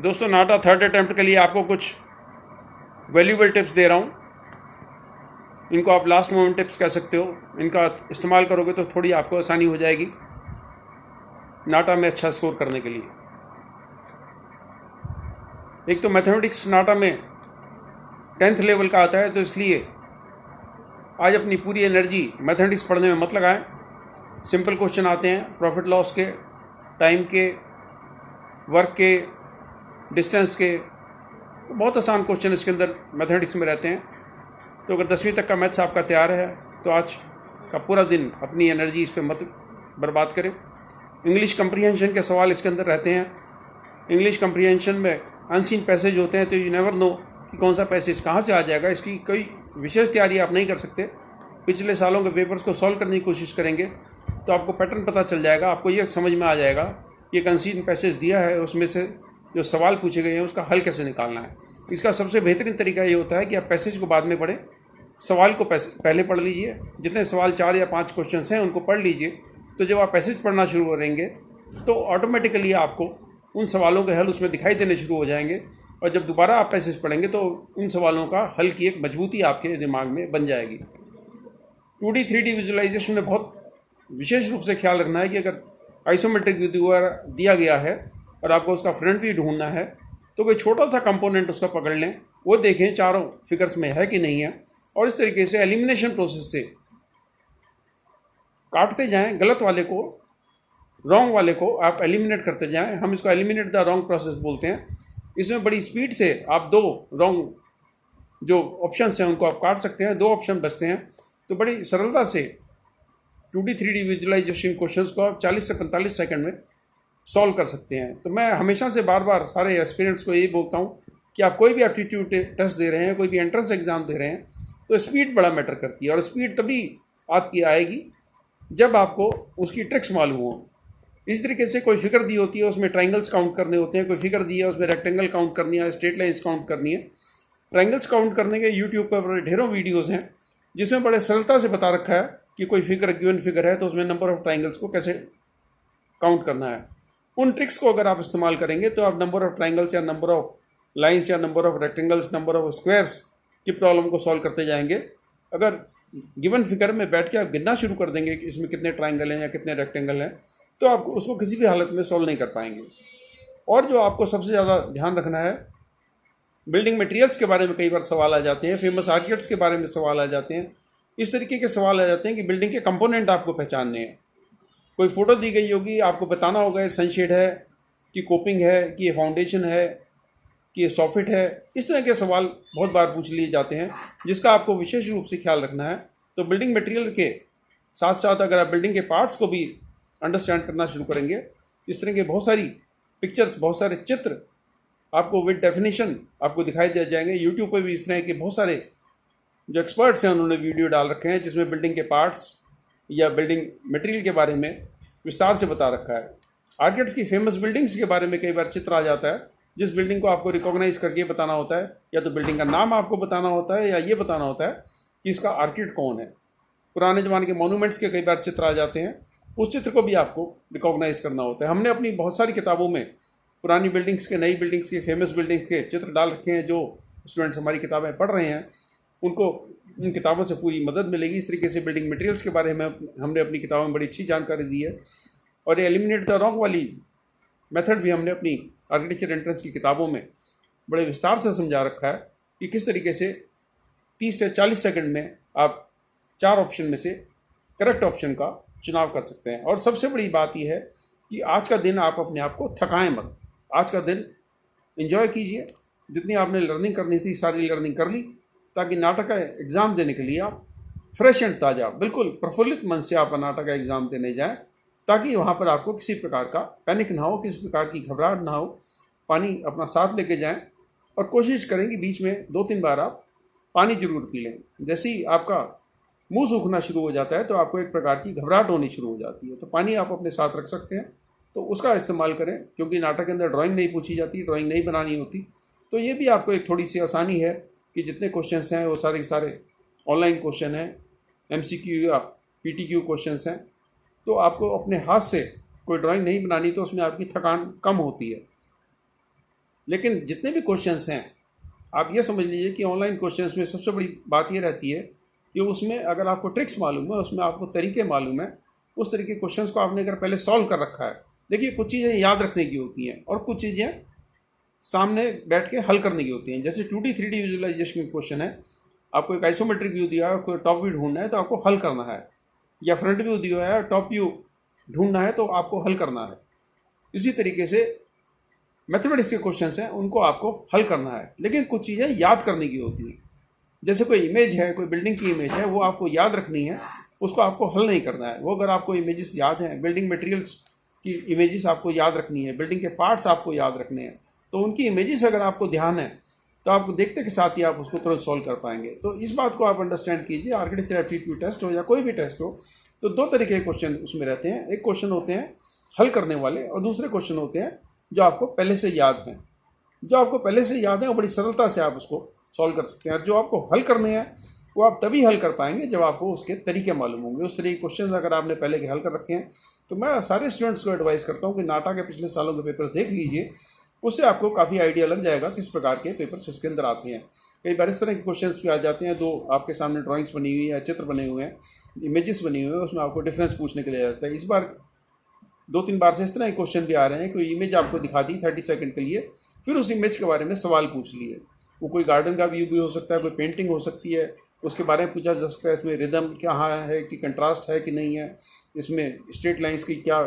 दोस्तों नाटा third attempt के लिए आपको कुछ वैल्यूबल टिप्स दे रहा हूँ। इनको आप लास्ट मोमेंट टिप्स कह सकते हो। इनका इस्तेमाल करोगे तो थोड़ी आपको आसानी हो जाएगी नाटा में अच्छा स्कोर करने के लिए। एक तो मैथमेटिक्स नाटा में 10th लेवल का आता है, तो इसलिए आज अपनी पूरी एनर्जी मैथमेटिक्स पढ़ने में मत लगाएं। सिंपल क्वेश्चन आते हैं प्रॉफिट लॉस के, टाइम के, वर्क के, डिस्टेंस के, तो बहुत आसान क्वेश्चन इसके अंदर मैथमेटिक्स में रहते हैं। तो अगर 10वीं तक का मैथ्स आपका तैयार है तो आज का पूरा दिन अपनी एनर्जी इस पर मत बर्बाद करें। इंग्लिश कंप्रीहेंशन के सवाल इसके अंदर रहते हैं। इंग्लिश कंप्रीहेंशन में अनसीन पैसेज होते हैं, तो यू नेवर नो कि कौन सा पैसेज कहाँ से आ जाएगा। इसकी कोई विशेष तैयारी आप नहीं कर सकते। पिछले सालों के पेपर्स को सॉल्व करने की कोशिश करेंगे तो आपको पैटर्न पता चल जाएगा। आपको ये समझ में आ जाएगा कि एक अनसीन पैसेज दिया है, उसमें से जो सवाल पूछे गए हैं उसका हल कैसे निकालना है। इसका सबसे बेहतरीन तरीका ये होता है कि आप पैसेज को बाद में पढ़ें, सवाल को पहले पढ़ लीजिए। जितने सवाल 4 या 5 क्वेश्चन हैं उनको पढ़ लीजिए। तो जब आप पैसेज पढ़ना शुरू करेंगे तो ऑटोमेटिकली आपको उन सवालों के हल उसमें दिखाई देने शुरू हो जाएंगे, और जब दोबारा आप पैसेज पढ़ेंगे तो उन सवालों का हल की एक मजबूती आपके दिमाग में बन जाएगी। 2D 3D विजुअलाइजेशन में बहुत विशेष रूप से ख्याल रखना है कि अगर आइसोमेट्रिक व्यू दिया गया है और आपको उसका फ्रंट व्यू ढूंढना है तो कोई छोटा सा कंपोनेंट उसका पकड़ लें, वो देखें चारों फिगर्स में है कि नहीं है, और इस तरीके से एलिमिनेशन प्रोसेस से काटते जाएं। गलत वाले को, रॉन्ग वाले को आप एलिमिनेट करते जाएं। हम इसको एलिमिनेट द रॉन्ग प्रोसेस बोलते हैं। इसमें बड़ी स्पीड से आप 2 रॉन्ग जो ऑप्शंस हैं उनको आप काट सकते हैं। 2 ऑप्शन बचते हैं, तो बड़ी सरलता से 2D 3D विजुअलाइजेशन क्वेश्चंस को आप 40 से 45 सेकंड में सॉल्व कर सकते हैं। तो मैं हमेशा से बार बार सारे एस्पिरेंट्स को यही बोलता हूँ कि आप कोई भी एप्टीट्यूड टेस्ट दे रहे हैं, कोई भी एंट्रेंस एग्जाम दे रहे हैं, तो स्पीड बड़ा मैटर करती है। और स्पीड तभी आपकी आएगी जब आपको उसकी ट्रिक्स मालूम हो। इस तरीके से कोई फिगर दी होती है, उसमें ट्राइंगल्स काउंट करने होते हैं। कोई फिगर दी है, उसमें रेक्टेंगल काउंट करनी है, स्ट्रेट लाइन्स काउंट करनी है। ट्राइंगल्स काउंट करने के यूट्यूब पर बड़े ढेरों वीडियोज़ हैं जिसमें बड़े सरलता से बता रखा है कि कोई फिगर गिवन फिगर है तो उसमें नंबर ऑफ ट्राइंगल्स को कैसे काउंट करना है। उन ट्रिक्स को अगर आप इस्तेमाल करेंगे तो आप नंबर ऑफ ट्राइंगल्स या नंबर ऑफ लाइन्स या number of rectangles, number of squares की प्रॉब्लम को सॉल्व करते जाएंगे। अगर गिवन फिगर में बैठ के आप गिनना शुरू कर देंगे कि इसमें कितने ट्राइंगल हैं या कितने रेक्टेंगल हैं, तो आप उसको किसी भी हालत में सॉल्व नहीं कर पाएंगे। और जो आपको सबसे ज़्यादा ध्यान रखना है, बिल्डिंग मटेरियल्स के बारे में कई बार सवाल आ जाते हैं, फेमस आर्किटेक्ट्स के बारे में सवाल आ जाते हैं। इस तरीके के सवाल आ जाते हैं कि बिल्डिंग के कंपोनेंट आपको पहचानने हैं। कोई फ़ोटो दी गई होगी, आपको बताना होगा ये सनशेड है कि कोपिंग है कि ये फाउंडेशन है कि ये सॉफिट है। इस तरह के सवाल बहुत बार पूछ लिए जाते हैं जिसका आपको विशेष रूप से ख्याल रखना है। तो बिल्डिंग मटेरियल के साथ साथ अगर आप बिल्डिंग के पार्ट्स को भी अंडरस्टैंड करना शुरू करेंगे, इस तरह के बहुत सारी पिक्चर्स, बहुत सारे चित्र आपको विद डेफिनेशन आपको दिखाई दे जाएंगे। यूट्यूब पर भी इस तरह के बहुत सारे जो एक्सपर्ट्स हैं उन्होंने वीडियो डाल रखे हैं जिसमें बिल्डिंग के पार्ट्स या बिल्डिंग मटेरियल के बारे में विस्तार से बता रखा है। आर्किटेक्ट्स की फेमस बिल्डिंग्स के बारे में कई बार चित्र आ जाता है जिस बिल्डिंग को आपको रिकॉग्नाइज करके बताना होता है, या तो बिल्डिंग का नाम आपको बताना होता है या ये बताना होता है कि इसका आर्किटेक्ट कौन है। पुराने ज़माने के मॉन्यूमेंट्स के कई बार चित्र आ जाते हैं, उस चित्र को भी आपको रिकॉग्नाइज करना होता है। हमने अपनी बहुत सारी किताबों में पुरानी बिल्डिंग्स के, नई बिल्डिंग्स के, फेमस बिल्डिंग्स के चित्र डाल रखे हैं। जो स्टूडेंट्स हमारी किताबें पढ़ रहे हैं उनको इन किताबों से पूरी मदद मिलेगी। इस तरीके से बिल्डिंग मटेरियल्स के बारे में हमने अपनी किताबों में बड़ी अच्छी जानकारी दी है। और ये एलिमिनेट द रॉन्ग वाली मेथड भी हमने अपनी आर्किटेक्चर एंट्रेंस की किताबों में बड़े विस्तार से समझा रखा है कि किस तरीके से 30 से 40 सेकंड में आप 4 ऑप्शन में से करेक्ट ऑप्शन का चुनाव कर सकते हैं। और सबसे बड़ी बात यह है कि आज का दिन आप अपने आप को थकाएं मत। आज का दिन एंजॉय कीजिए। जितनी आपने लर्निंग करनी थी सारी लर्निंग कर ली, ताकि नाटक का एग्ज़ाम देने के लिए आप फ्रेश एंड ताज़ा, बिल्कुल प्रफुल्लित मन से आप नाटक का एग्ज़ाम देने जाएं, ताकि वहाँ पर आपको किसी प्रकार का पैनिक ना हो, किसी प्रकार की घबराहट ना हो। पानी अपना साथ लेके जाएं और कोशिश करें कि बीच में 2-3 बार आप पानी जरूर पी लें। जैसे ही आपका मुंह सूखना शुरू हो जाता है तो आपको एक प्रकार की घबराहट होनी शुरू हो जाती है, तो पानी आप अपने साथ रख सकते हैं, तो उसका इस्तेमाल करें। क्योंकि नाटक के अंदर ड्राइंग नहीं पूछी जाती, ड्राइंग नहीं बनानी होती, तो ये भी आपको एक थोड़ी सी आसानी है कि जितने क्वेश्चंस हैं वो सारे ऑनलाइन क्वेश्चन हैं, MCQ या PTQ क्वेश्चंस हैं। तो आपको अपने हाथ से कोई ड्राइंग नहीं बनानी, तो उसमें आपकी थकान कम होती है। लेकिन जितने भी क्वेश्चंस हैं, आप ये समझ लीजिए कि ऑनलाइन क्वेश्चंस में सबसे बड़ी बात ये रहती है कि उसमें अगर आपको ट्रिक्स मालूम है, उसमें आपको तरीके मालूम है, उस तरीके के क्वेश्चंस को आपने अगर पहले सॉल्व कर रखा है। देखिए, कुछ चीज़ें याद रखने की होती हैं और कुछ चीज़ें सामने बैठ के हल करने की होती हैं। जैसे 2D 3D विजुअलाइजेशन का क्वेश्चन है, आपको एक आइसोमेट्रिक व्यू दिया है और कोई टॉप व्यू ढूंढना है तो आपको हल करना है, या फ्रंट व्यू दिया है टॉप व्यू ढूंढना है तो आपको हल करना है। इसी तरीके से मैथमेटिक्स के क्वेश्चंस हैं, उनको आपको हल करना है, लेकिन कुछ चीज़ें याद करने की होती हैं। जैसे कोई इमेज है, कोई बिल्डिंग की इमेज है, वो आपको याद रखनी है, उसको आपको हल नहीं करना है। वो अगर आपको इमेजेस याद हैं, बिल्डिंग मटेरियल्स की इमेजेस आपको याद रखनी है, बिल्डिंग के पार्ट्स आपको याद रखने हैं, तो उनकी इमेजेस अगर आपको ध्यान है तो आपको देखते के साथ ही आप उसको तुरंत सॉल्व कर पाएंगे। तो इस बात को आप अंडरस्टैंड कीजिए। आर्किटेक्चर एप्टीट्यूड टेस्ट हो या कोई भी टेस्ट हो, तो दो तरीके के क्वेश्चन उसमें रहते हैं। एक क्वेश्चन होते हैं हल करने वाले और दूसरे क्वेश्चन होते हैं जो आपको पहले से याद हैं। जो आपको पहले से याद है वो बड़ी सरलता से आप उसको सॉल्व कर सकते हैं, और जो आपको हल करने हैं वो आप तभी हल कर पाएंगे जब आपको उसके तरीके मालूम होंगे। उस तरीके के क्वेश्चन अगर आपने पहले के हल कर रखे हैं, तो मैं सारे स्टूडेंट्स को एडवाइस करता हूँ कि नाटा के पिछले सालों के पेपर्स देख लीजिए, उससे आपको काफ़ी आइडिया लग जाएगा किस प्रकार के पेपर्स इसके अंदर आते हैं। कई बार इस तरह के क्वेश्चंस भी आ जाते हैं, दो आपके सामने ड्राइंग्स बनी हुई है, चित्र बने हुए हैं, इमेजेस बनी हुई है, उसमें आपको डिफरेंस पूछने के लिए आ जाता है। इस बार 2-3 बार से इस तरह के क्वेश्चन भी आ रहे हैं, कोई इमेज आपको दिखा दी 30 सेकंड के लिए, फिर उस इमेज के बारे में सवाल पूछ लिए। वो कोई गार्डन का व्यू भी हो सकता है, कोई पेंटिंग हो सकती है, उसके बारे में पूछा जा सकता है, इसमें रिदम कहाँ है, कि कंट्रास्ट है कि नहीं है, इसमें स्ट्रेट लाइंस की क्या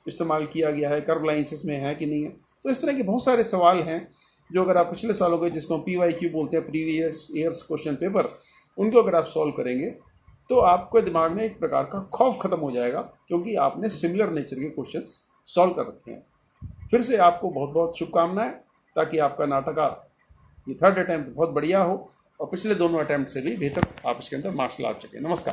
इस्तेमाल किया गया है, कर्व लाइंस इसमें है कि नहीं है। तो इस तरह के बहुत सारे सवाल हैं जो अगर आप पिछले सालों के, जिसको हम PYQ बोलते हैं, प्रीवियस ईयर्स क्वेश्चन पेपर, उनको अगर आप सॉल्व करेंगे तो आपके दिमाग में एक प्रकार का खौफ खत्म हो जाएगा, क्योंकि आपने सिमिलर नेचर के क्वेश्चंस सॉल्व कर रखे हैं। फिर से आपको बहुत बहुत शुभकामनाएं, ताकि आपका नाटा का ये 3rd अटैम्प्ट बहुत बढ़िया हो और पिछले दोनों अटैम्प्ट से भी बेहतर आप इसके अंदर मार्क्स ला सकें। नमस्कार।